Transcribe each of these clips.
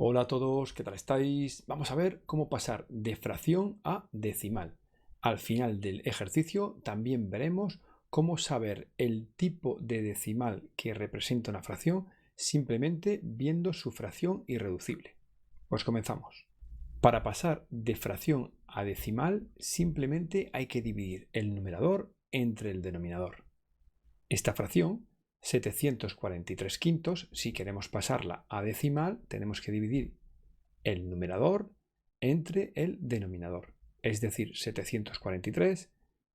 Hola a todos, ¿qué tal estáis? Vamos a ver cómo pasar de fracción a decimal. Al final del ejercicio también veremos cómo saber el tipo de decimal que representa una fracción simplemente viendo su fracción irreducible. Pues comenzamos. Para pasar de fracción a decimal simplemente hay que dividir el numerador entre el denominador. Esta fracción, 743 quintos, si queremos pasarla a decimal, tenemos que dividir el numerador entre el denominador, es decir, 743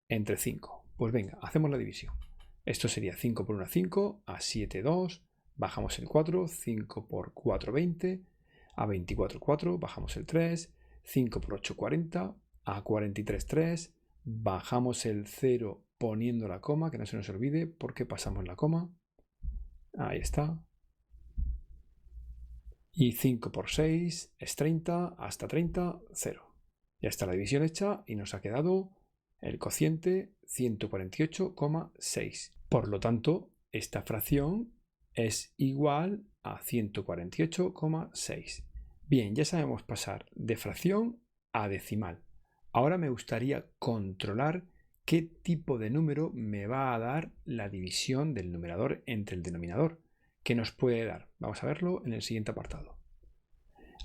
entre 5. Pues venga, hacemos la división. Esto sería 5 por 1, 5, a 7, 2, bajamos el 4, 5 por 4, 20, a 24, 4, bajamos el 3, 5 por 8, 40, a 43, 3, bajamos el 0 poniendo la coma, que no se nos olvide porque pasamos la coma. Ahí está. Y 5 por 6 es 30, hasta 30, 0. Ya está la división hecha y nos ha quedado el cociente 148,6. Por lo tanto, esta fracción es igual a 148,6. Bien, ya sabemos pasar de fracción a decimal. Ahora me gustaría controlar qué tipo de número me va a dar la división del numerador entre el denominador. ¿Qué nos puede dar? Vamos a verlo en el siguiente apartado.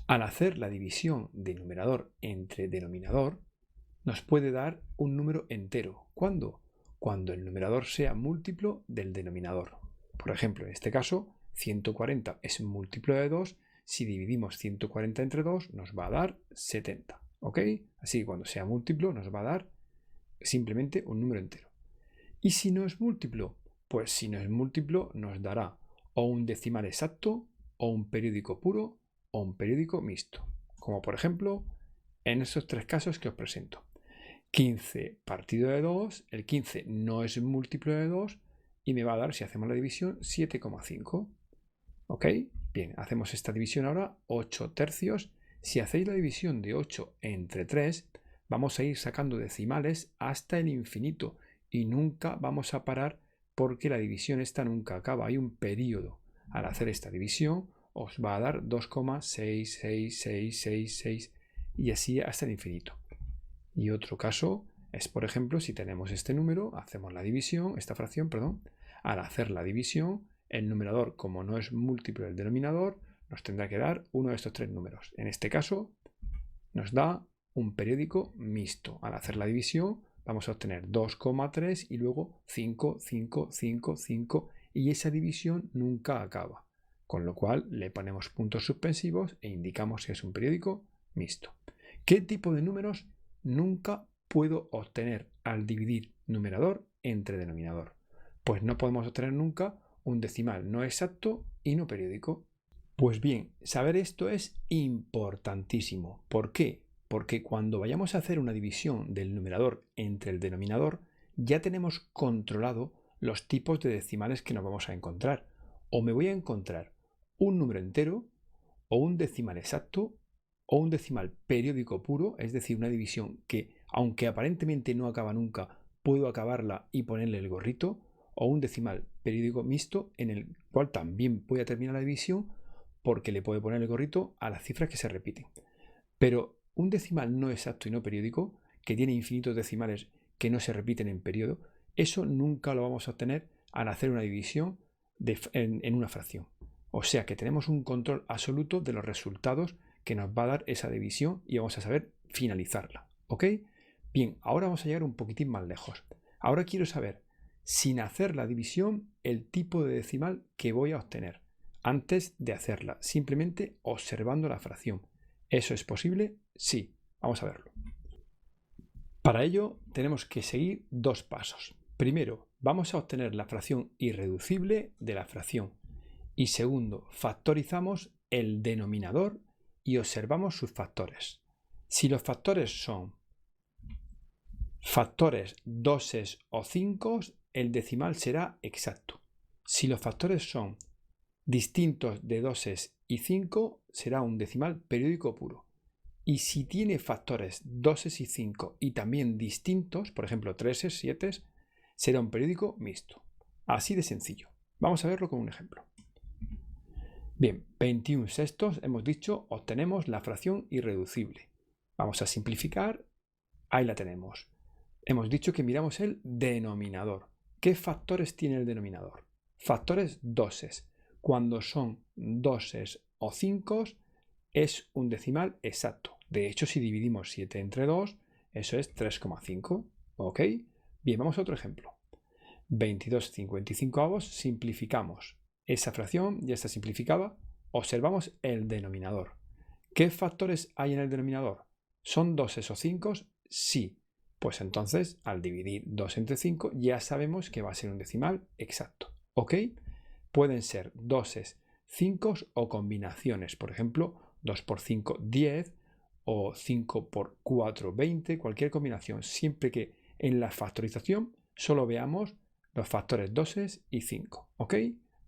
Al hacer la división de numerador entre denominador, nos puede dar un número entero. ¿Cuándo? Cuando el numerador sea múltiplo del denominador. Por ejemplo, en este caso, 140 es múltiplo de 2. Si dividimos 140 entre 2, nos va a dar 70. ¿Ok? Así que cuando sea múltiplo, nos va a dar simplemente un número entero. ¿Y si no es múltiplo? Pues si no es múltiplo, nos dará o un decimal exacto, o un periódico puro, o un periódico mixto. Como por ejemplo, en estos tres casos que os presento. 15 partido de 2, el 15 no es múltiplo de 2 y me va a dar, si hacemos la división, 7,5. ¿Ok? Bien, hacemos esta división ahora, 8 tercios. Si hacéis la división de 8 entre 3, vamos a ir sacando decimales hasta el infinito y nunca vamos a parar porque la división esta nunca acaba. Hay un periodo. Al hacer esta división os va a dar 2,66666 y así hasta el infinito. Y otro caso es, por ejemplo, si tenemos este número, hacemos la división, esta fracción, perdón, al hacer la división, el numerador, como no es múltiplo del denominador, nos tendrá que dar uno de estos tres números. En este caso, nos da un periódico mixto. Al hacer la división, vamos a obtener 2,3 y luego 5, 5, 5, 5, y esa división nunca acaba. Con lo cual, le ponemos puntos suspensivos e indicamos que es un periódico mixto. ¿Qué tipo de números nunca puedo obtener al dividir numerador entre denominador? Pues no podemos obtener nunca un decimal no exacto y no periódico. Pues bien, saber esto es importantísimo. ¿Por qué? Porque cuando vayamos a hacer una división del numerador entre el denominador, ya tenemos controlado los tipos de decimales que nos vamos a encontrar. O me voy a encontrar un número entero, o un decimal exacto, o un decimal periódico puro, es decir, una división que, aunque aparentemente no acaba nunca, puedo acabarla y ponerle el gorrito, o un decimal periódico mixto en el cual también voy a terminar la división porque le puedo poner el gorrito a las cifras que se repiten. Pero un decimal no exacto y no periódico, que tiene infinitos decimales que no se repiten en periodo, eso nunca lo vamos a obtener al hacer una división en una fracción. O sea que tenemos un control absoluto de los resultados que nos va a dar esa división y vamos a saber finalizarla. ¿Ok? Bien, ahora vamos a llegar un poquitín más lejos. Ahora quiero saber, sin hacer la división, el tipo de decimal que voy a obtener antes de hacerla, simplemente observando la fracción. ¿Eso es posible? Sí. Vamos a verlo. Para ello tenemos que seguir dos pasos. Primero, vamos a obtener la fracción irreducible de la fracción. Y segundo, factorizamos el denominador y observamos sus factores. Si los factores son factores doses o 5, el decimal será exacto. Si los factores son distintos de doses y 5, será un decimal periódico puro. Y si tiene factores doses y 5 y también distintos, por ejemplo 3, 7, será un periódico mixto. Así de sencillo. Vamos a verlo con un ejemplo. Bien, 21 sextos, hemos dicho, obtenemos la fracción irreducible. Vamos a simplificar, ahí la tenemos. Hemos dicho que miramos el denominador. ¿Qué factores tiene el denominador? Factores doses. Cuando son doses o cincos, es un decimal exacto. De hecho, si dividimos 7 entre 2, eso es 3,5. ¿Ok? Bien, vamos a otro ejemplo. 22/55, simplificamos. Esa fracción ya está simplificada. Observamos el denominador. ¿Qué factores hay en el denominador? ¿Son doses o cincos? Sí. Pues entonces, al dividir 2 entre 5, ya sabemos que va a ser un decimal exacto. ¿Ok? Pueden ser doses, cincos o combinaciones. Por ejemplo, 2 por 5, 10 o 5 por 4, 20. Cualquier combinación, siempre que en la factorización solo veamos los factores doses y 5. ¿Ok?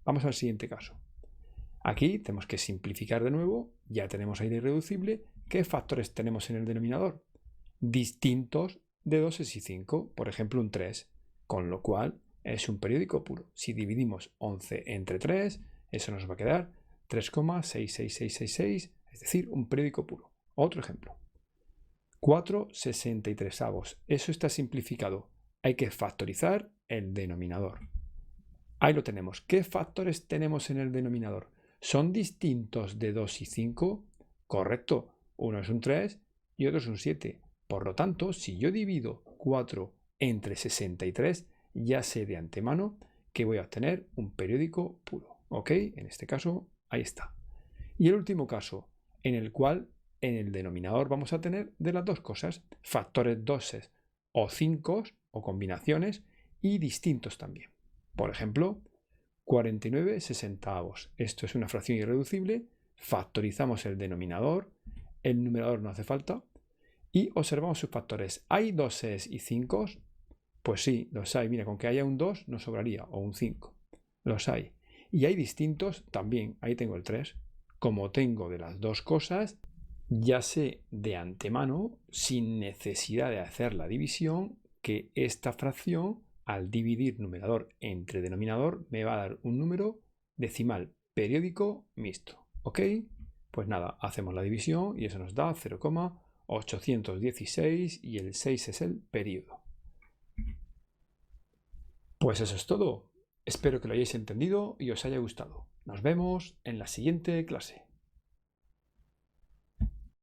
Vamos al siguiente caso. Aquí tenemos que simplificar de nuevo. Ya tenemos ahí la irreducible. ¿Qué factores tenemos en el denominador? Distintos de doses y 5. Por ejemplo, un 3. Con lo cual es un periódico puro. Si dividimos 11 entre 3, eso nos va a quedar 3,66666. Es decir, un periódico puro. Otro ejemplo. 4/63. Eso está simplificado. Hay que factorizar el denominador. Ahí lo tenemos. ¿Qué factores tenemos en el denominador? ¿Son distintos de 2 y 5? Correcto. Uno es un 3 y otro es un 7. Por lo tanto, si yo divido 4 entre 63, ya sé de antemano que voy a obtener un periódico puro. ¿Ok? En este caso, ahí está. Y el último caso, en el cual en el denominador vamos a tener de las dos cosas, factores doses o cincos o combinaciones y distintos también. Por ejemplo, 49/60. Esto es una fracción irreducible. Factorizamos el denominador. El numerador no hace falta. Y observamos sus factores. ¿Hay doses y cincos? Pues sí, los hay. Mira, con que haya un 2 nos sobraría, o un 5. Los hay. Y hay distintos también. Ahí tengo el 3. Como tengo de las dos cosas, ya sé de antemano, sin necesidad de hacer la división, que esta fracción, al dividir numerador entre denominador, me va a dar un número decimal periódico mixto. ¿Ok? Pues nada, hacemos la división y eso nos da 0,816 y el 6 es el período. Pues eso es todo. Espero que lo hayáis entendido y os haya gustado. Nos vemos en la siguiente clase.